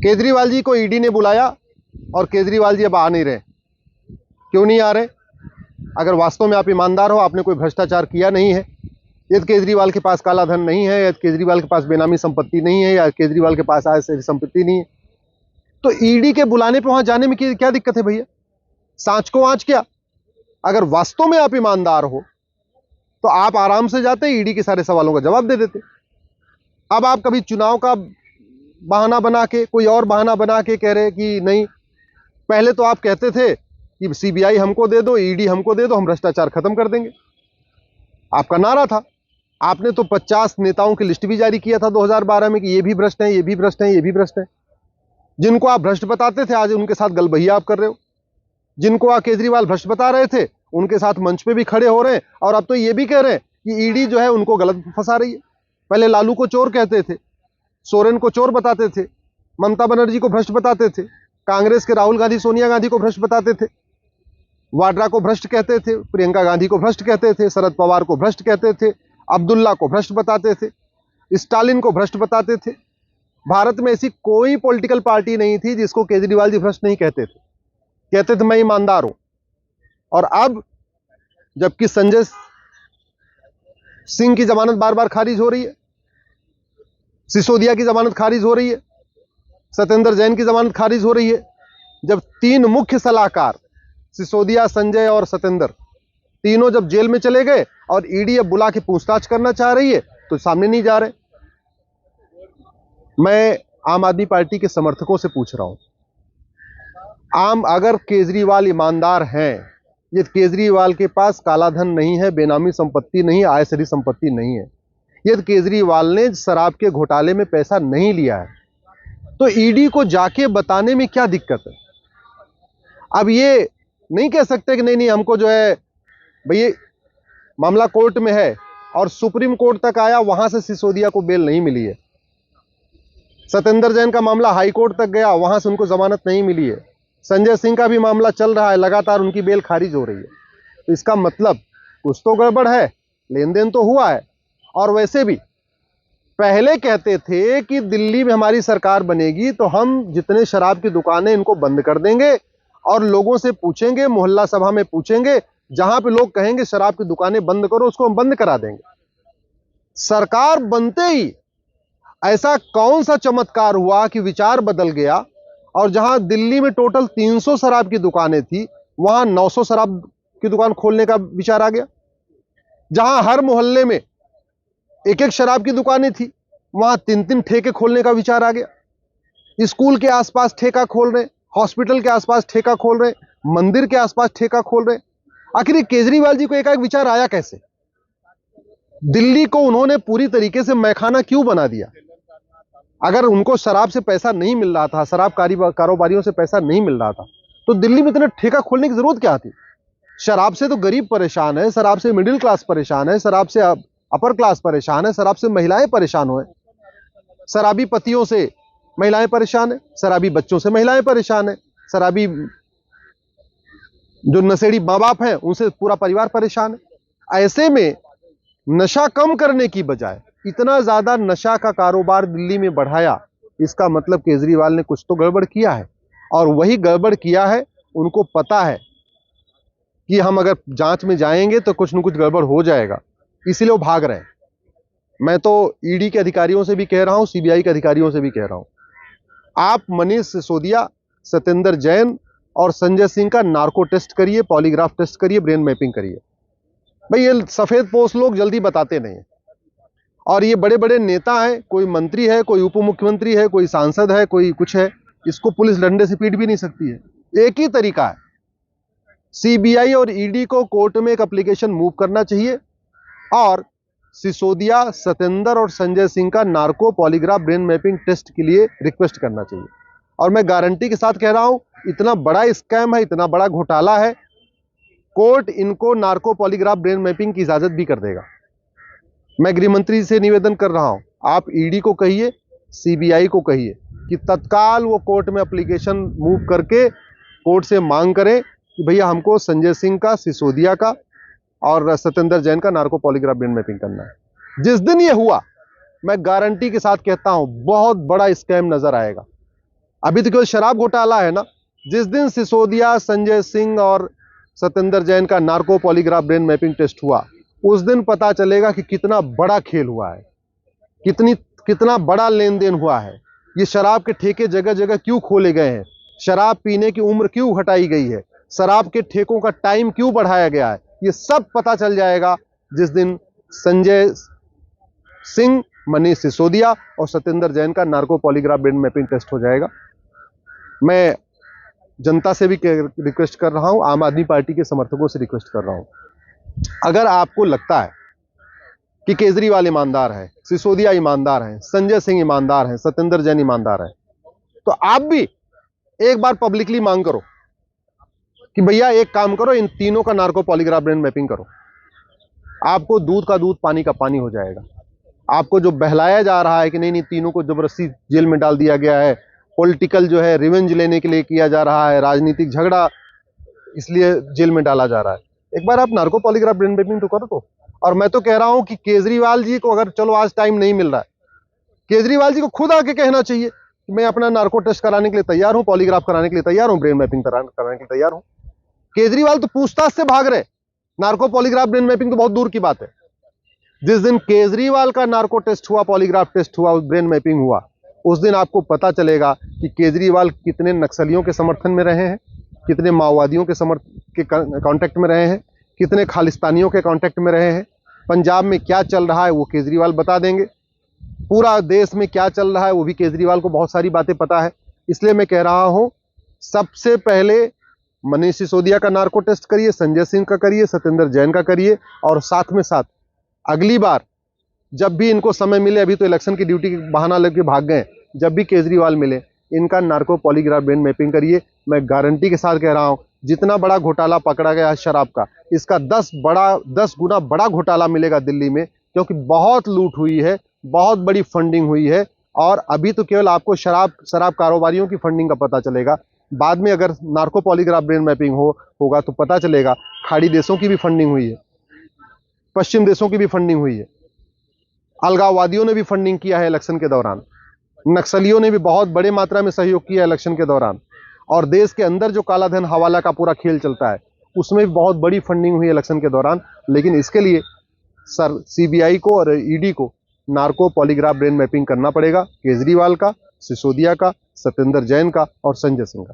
केजरीवाल जी को ईडी ने बुलाया और केजरीवाल जी अब आ नहीं रहे। क्यों नहीं आ रहे? अगर वास्तव में आप ईमानदार हो, आपने कोई भ्रष्टाचार किया नहीं है, यदि केजरीवाल के पास काला धन नहीं है, यदि केजरीवाल के पास बेनामी संपत्ति नहीं है, या केजरीवाल के पास आय से संपत्ति नहीं है, तो ईडी के बुलाने पर वहां जाने में क्या दिक्कत है भैया? सांच को आंच क्या? अगर वास्तव में आप ईमानदार हो तो आप आराम से जाते, ईडी के सारे सवालों का जवाब दे देते। अब आप कभी चुनाव का बहाना बना के, कोई और बहाना बना के कह रहे कि नहीं, पहले तो आप कहते थे कि सीबीआई हमको दे दो, ईडी हमको दे दो, हम भ्रष्टाचार खत्म कर देंगे। आपका नारा था। आपने तो 50 नेताओं की लिस्ट भी जारी किया था 2012 में कि ये भी भ्रष्ट हैं, ये भी भ्रष्ट हैं, ये भी भ्रष्ट हैं। जिनको आप भ्रष्ट बताते थे, आज उनके साथ गलबहिया आप कर रहे हो। जिनको आप केजरीवाल भ्रष्ट बता रहे थे, उनके साथ मंच पे भी खड़े हो रहे हैं, और अब तो ये भी कह रहे हैं कि ईडी जो है उनको गलत फंसा रही है। पहले लालू को चोर कहते थे, सोरेन को चोर बताते थे, ममता बनर्जी को भ्रष्ट बताते थे, कांग्रेस के राहुल गांधी सोनिया गांधी को भ्रष्ट बताते थे, वाड्रा को भ्रष्ट कहते थे, प्रियंका गांधी को भ्रष्ट कहते थे, शरद पवार को भ्रष्ट कहते थे, अब्दुल्ला को भ्रष्ट बताते थे, स्टालिन को भ्रष्ट बताते थे। भारत में ऐसी कोई पॉलिटिकल पार्टी नहीं थी जिसको केजरीवाल जी भ्रष्ट नहीं कहते थे। कहते थे मैं ईमानदार हूं। और अब जबकि संजय सिंह की जमानत बार बार खारिज हो रही है, सिसोदिया की जमानत खारिज हो रही है, सत्येंद्र जैन की जमानत खारिज हो रही है, जब 3 मुख्य सलाहकार सिसोदिया, संजय और सत्येंद्र तीनों जब जेल में चले गए और ईडी अब बुला के पूछताछ करना चाह रही है, तो सामने नहीं जा रहे। मैं आम आदमी पार्टी के समर्थकों से पूछ रहा हूं, अगर केजरीवाल ईमानदार हैं, ये केजरीवाल के पास काला धन नहीं है, बेनामी संपत्ति नहीं है, आय से संपत्ति नहीं है, यदि केजरीवाल ने शराब के घोटाले में पैसा नहीं लिया है, तो ईडी को जाके बताने में क्या दिक्कत है? अब ये नहीं कह सकते कि नहीं नहीं हमको जो है भैया मामला कोर्ट में है और सुप्रीम कोर्ट तक आया, वहां से सिसोदिया को बेल नहीं मिली है। सत्येंद्र जैन का मामला हाई कोर्ट तक गया, वहां से उनको जमानत नहीं मिली है। संजय सिंह का भी मामला चल रहा है, लगातार उनकी बेल खारिज हो रही है। तो इसका मतलब कुछ तो गड़बड़ है, लेन देन तो हुआ है। और वैसे भी पहले कहते थे कि दिल्ली में हमारी सरकार बनेगी तो हम जितने शराब की दुकानें इनको बंद कर देंगे और लोगों से पूछेंगे, मोहल्ला सभा में पूछेंगे, जहां पे लोग कहेंगे शराब की दुकानें बंद करो, उसको हम बंद करा देंगे। सरकार बनते ही ऐसा कौन सा चमत्कार हुआ कि विचार बदल गया और जहां दिल्ली में टोटल 300 शराब की दुकानें थी, वहां 900 शराब की दुकान खोलने का विचार आ गया। जहां हर मोहल्ले में एक एक शराब की दुकानें थी, वहां 3-3 ठेके खोलने का विचार आ गया। स्कूल के आसपास ठेका खोल रहे, हॉस्पिटल के आसपास ठेका खोल रहे, मंदिर के आसपास ठेका खोल रहे। आखिर केजरीवाल जी को एकाएक विचार आया कैसे? दिल्ली को उन्होंने पूरी तरीके से मैखाना क्यों बना दिया? अगर उनको शराब से पैसा नहीं मिल रहा था, शराब कारोबारियों से पैसा नहीं मिल रहा था, तो दिल्ली में इतना ठेका खोलने की जरूरत क्या थी? शराब से तो गरीब परेशान है, शराब से मिडिल क्लास परेशान है, शराब से अपर क्लास परेशान है, शराब से महिलाएं परेशान हुए, शराबी पतियों से महिलाएं परेशान है, शराबी बच्चों से महिलाएं परेशान है, शराबी जो नशेड़ी माँ बाप हैं उनसे पूरा परिवार परेशान है। ऐसे में नशा कम करने की बजाय इतना ज्यादा नशा का कारोबार दिल्ली में बढ़ाया, इसका मतलब केजरीवाल ने कुछ तो गड़बड़ किया है। और वही गड़बड़ किया है, उनको पता है कि हम अगर जांच में जाएंगे तो कुछ न कुछ गड़बड़ हो जाएगा, इसीलिए वो भाग रहे हैं। मैं तो ईडी के अधिकारियों से भी कह रहा हूं, सीबीआई के अधिकारियों से भी कह रहा हूं, आप मनीष सिसोदिया, सत्येंद्र जैन और संजय सिंह का नार्को टेस्ट करिए, पॉलीग्राफ टेस्ट करिए, ब्रेन मैपिंग करिए। भाई ये सफेद पोस्ट लोग जल्दी बताते नहीं। और ये बड़े बड़े नेता हैं, कोई मंत्री है, कोई उप मुख्यमंत्री है, कोई सांसद है, कोई कुछ है, इसको पुलिस डंडे से पीट भी नहीं सकती है। एक ही तरीका है, सीबीआई और ईडी को कोर्ट में एक एप्लीकेशन मूव करना चाहिए और सिसोदिया, सत्येंद्र और संजय सिंह का narco polygraph brain mapping test के लिए रिक्वेस्ट करना चाहिए। और मैं गारंटी के साथ कह रहा हूं, इतना बड़ा स्कैम है, इतना बड़ा घोटाला है, कोर्ट इनको नार्को पॉलीग्राफ ब्रेन मैपिंग की इजाजत भी कर देगा। मैं गृह मंत्री से निवेदन कर रहा हूं, आप ईडी को कहिए, सीबीआई को कहिए कि तत्काल वो कोर्ट में एप्लीकेशन मूव करके कोर्ट से मांग करें कि भैया हमको संजय सिंह का, सिसोदिया का और सत्येंद्र जैन का नार्को पॉलीग्राफ ब्रेन मैपिंग करना है। जिस दिन ये हुआ, मैं गारंटी के साथ कहता हूं बहुत बड़ा स्कैम नजर आएगा। अभी तो केवल शराब घोटाला है ना। जिस दिन सिसोदिया, संजय सिंह और सत्येंद्र जैन का narco polygraph brain mapping test हुआ, उस दिन पता चलेगा कि कितना बड़ा खेल हुआ है, कितना बड़ा लेन देन हुआ है। ये शराब के ठेके जगह जगह क्यों खोले गए हैं, शराब पीने की उम्र क्यों घटाई गई है, शराब के ठेकों का टाइम क्यों बढ़ाया गया है, ये सब पता चल जाएगा जिस दिन संजय सिंह, मनीष सिसोदिया और सत्येंद्र जैन का narco polygraph brain mapping test हो जाएगा। मैं जनता से भी रिक्वेस्ट कर रहा हूं, आम आदमी पार्टी के समर्थकों से रिक्वेस्ट कर रहा हूं, अगर आपको लगता है कि केजरीवाल ईमानदार है, सिसोदिया ईमानदार है, संजय सिंह ईमानदार है, सत्येंद्र जैन ईमानदार है, तो आप भी एक बार पब्लिकली मांग करो कि भैया एक काम करो, इन तीनों का नार्को पॉलीग्राफ ब्रेन मैपिंग करो। आपको दूध का दूध, पानी का पानी हो जाएगा। आपको जो बहलाया जा रहा है कि नहीं नहीं तीनों को जबरदस्ती जेल में डाल दिया गया है, पॉलिटिकल जो है रिवेंज लेने के लिए किया जा रहा है, राजनीतिक झगड़ा इसलिए जेल में डाला जा रहा है, एक बार आप नार्को पॉलीग्राफ ब्रेन मैपिंग तो करो तो। और मैं तो कह रहा हूं कि केजरीवाल जी को, अगर चलो आज टाइम नहीं मिल रहा है, केजरीवाल जी को खुद आके कहना चाहिए कि मैं अपना नार्को टेस्ट कराने के लिए तैयार हूं, पॉलीग्राफ कराने के लिए तैयार हूं, ब्रेन मैपिंग कराने के लिए तैयार हूं। केजरीवाल तो पूछताछ से भाग रहे, नार्को पॉलीग्राफ ब्रेन मैपिंग तो बहुत दूर की बात है। जिस दिन केजरीवाल का नार्को टेस्ट हुआ, पॉलीग्राफ टेस्ट हुआ, ब्रेन मैपिंग हुआ, उस दिन आपको पता चलेगा कि केजरीवाल कितने नक्सलियों के समर्थन में रहे हैं, कितने माओवादियों के कांटेक्ट में रहे हैं, कितने खालिस्तानियों के कांटेक्ट में रहे हैं। पंजाब में क्या चल रहा है वो केजरीवाल बता देंगे, पूरा देश में क्या चल रहा है वो भी केजरीवाल को बहुत सारी बातें पता है। इसलिए मैं कह रहा हूं, सबसे पहले मनीष सिसोदिया का नार्को टेस्ट करिए, संजय सिंह का करिए, सत्येंद्र जैन का करिए, और साथ में साथ अगली बार जब भी इनको समय मिले, अभी तो इलेक्शन की ड्यूटी के बहाना लेके भाग गए, जब भी केजरीवाल मिले इनका नार्को पॉलीग्राफ ब्रेन मैपिंग करिए। मैं गारंटी के साथ कह रहा हूं, जितना बड़ा घोटाला पकड़ा गया है शराब का, इसका 10 गुना बड़ा घोटाला मिलेगा दिल्ली में, क्योंकि बहुत लूट हुई है, बहुत बड़ी फंडिंग हुई है। और अभी तो केवल आपको शराब कारोबारियों की फंडिंग का पता चलेगा, बाद में अगर नार्को पॉलीग्राफ ब्रेन मैपिंग होगा तो पता चलेगा खाड़ी देशों की भी फंडिंग हुई है, पश्चिम देशों की भी फंडिंग हुई है, अलगाववादियों ने भी फंडिंग किया है इलेक्शन के दौरान, नक्सलियों ने भी बहुत बड़े मात्रा में सहयोग किया है इलेक्शन के दौरान, और देश के अंदर जो काला धन हवाला का पूरा खेल चलता है उसमें भी बहुत बड़ी फंडिंग हुई है इलेक्शन के दौरान। लेकिन इसके लिए सर सीबीआई को और ईडी को नार्को पॉलीग्राफ ब्रेन मैपिंग करना पड़ेगा, केजरीवाल का, सिसोदिया का, सत्येंद्र जैन का और संजय सिंह का।